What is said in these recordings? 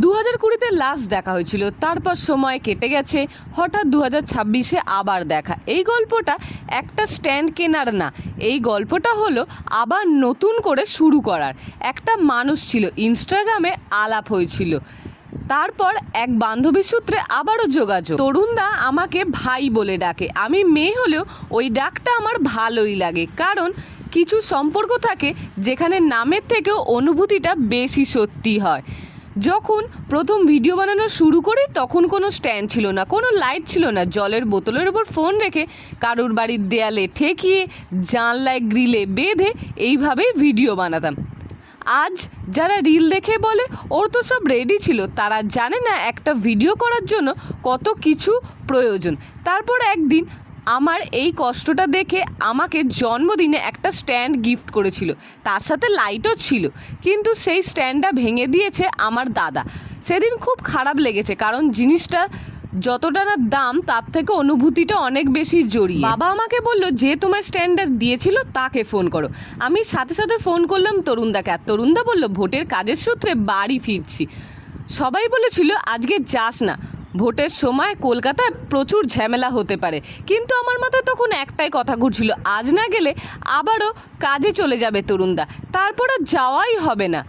2020-তে last দেখা হয়েছিল, তারপর সময় কেটে গেছে, হঠাৎ 2026-এ আবার দেখা। এই গল্পটা একটা স্ট্যান্ড কেনার না, এই গল্পটা হলো আবার নতুন করে শুরু করার। একটা মানুষ ছিল, ইনস্টাগ্রামে আলাপ হয়েছিল, তারপর এক বান্ধবীর সূত্রে আবারও যোগাযোগ। তরুণদা আমাকে ভাই বলে ডাকে, আমি মেয়ে হলেও ওই ডাকটা আমার ভালোই লাগে, কারণ কিছু সম্পর্ক থাকে যেখানে নামের থেকেও অনুভূতিটা বেশি সত্যি হয়। যখন প্রথম ভিডিও বানানো শুরু করি তখন কোনো স্ট্যান্ড ছিল না, কোনো লাইট ছিল না, জলের বোতলের ওপর ফোন রেখে কারুর বাড়ির দেয়ালে ঠেকিয়ে জানলায় গ্রিলে বেঁধে এইভাবেই ভিডিও বানাতাম। আজ যারা রিল দেখে বলে ওর তো সব রেডি ছিল, তারা জানে না একটা ভিডিও করার জন্য কত কিছু প্রয়োজন। তারপর একদিন আমার এই কষ্টটা দেখে আমাকে জন্মদিনে একটা স্ট্যান্ড গিফট করেছিল, তার সাথে লাইটও ছিল, কিন্তু সেই স্ট্যান্ডটা ভেঙে দিয়েছে আমার দাদা। সেদিন খুব খারাপ লেগেছে, কারণ জিনিসটা যতটা না দাম তার থেকে অনুভূতিটা অনেক বেশি জড়িয়ে। বাবা আমাকে বলল যে তোমার স্ট্যান্ডটা দিয়েছিল তাকে ফোন করো। আমি সাথে সাথে ফোন করলাম তরুণদাকে, আর তরুণদা বলল ভোটের কাজের সূত্রে বাড়ি ফিরছি। সবাই বলেছিল আজকে যাস না, ভোটের সময় কলকাতায় প্রচুর ঝামেলা হতে পারে, কিন্তু আমার মাথায় তখন একটাই কথা ঘুরছিল, আজ না গেলে আবারও কাজে চলে যাবে তরুণদা, তারপর আর যাওয়াই হবে না।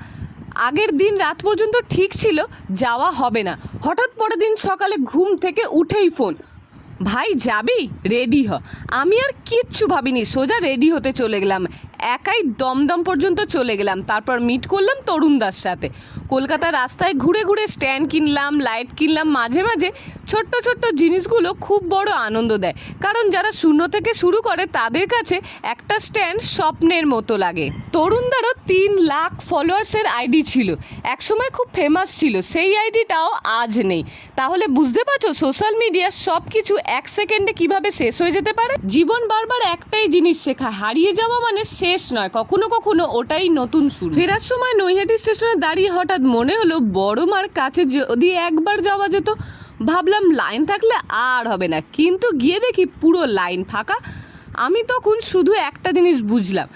আগের দিন রাত পর্যন্ত ঠিক ছিল যাওয়া হবে না, হঠাৎ পরের দিন সকালে ঘুম থেকে উঠেই ফোন, ভাই যাবি, রেডি হ। আমি আর কিচ্ছু ভাবিনি, সোজা রেডি হতে চলে গেলাম, একাই দমদম পর্যন্ত চলে গেলাম। তারপর মিট করলাম তরুণদার সাথে, কলকাতার রাস্তায় ঘুরে ঘুরে স্ট্যান্ড কিনলাম, লাইট কিনলাম। মাঝে মাঝে ছোট্ট ছোট্ট জিনিসগুলো খুব বড় আনন্দ দেয়, কারণ যারা শূন্য থেকে শুরু করে তাদের কাছে একটা স্ট্যান্ড স্বপ্নের মতো লাগে। তরুণদারও 3 লাখ ফলোয়ার্সের আইডি ছিল, একসময় খুব ফেমাস ছিল, সেই আইডিটাও আজ নেই। তাহলে বুঝতে পারছো সোশ্যাল মিডিয়ার সব কিছু 1 সেকেন্ডে কিভাবে শেষ হয়ে যেতে পারে। জীবন বারবার একটাই জিনিস শেখা, হারিয়ে যাওয়া মানে শেষ নয়, কখনো কখনো ওটাই নতুন শুরু। ফেরার সময় নৈহাটি স্টেশনে দাঁড়িয়ে হঠাৎ মনে হলো বড় মার কাছে যদি একবার যাওয়া যেত। ভাবলাম লাইন থাকলে আর হবে না, কিন্তু গিয়ে দেখি পুরো লাইন ফাঁকা। আমি তখন শুধু একটা জিনিস বুঝলাম,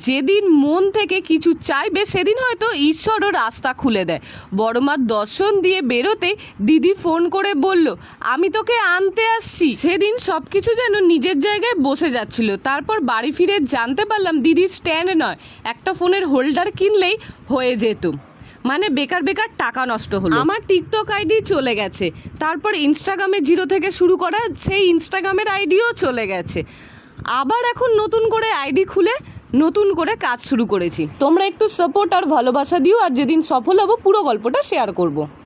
যেদিন মন থেকে কিছু চাইবে সেদিন হয়তো ঈশ্বরও রাস্তা খুলে দেয়। বড়মার দর্শন দিয়ে বেরোতে দিদি ফোন করে বলল আমি তোকে আনতে আসছি। সেদিন সব কিছু যেন নিজের জায়গায় বসে যাচ্ছিল। তারপর বাড়ি ফিরে জানতে পারলাম দিদি স্ট্যান্ড নয়, একটা ফোনের হোল্ডার কিনলেই হয়ে যেত, মানে বেকার বেকার টাকা নষ্ট হলো। আমার টিকটক আইডি চলে গেছে, তারপর ইনস্টাগ্রামে 0 থেকে শুরু করা সেই ইনস্টাগ্রামের আইডিও চলে গেছে। আবার এখন নতুন করে আইডি খুলে নতুন করে কাজ শুরু করেছি। তোমরা একটু সাপোর্ট আর ভালোবাসা দিও, আর যেদিন সফল হব পুরো গল্পটা শেয়ার করব।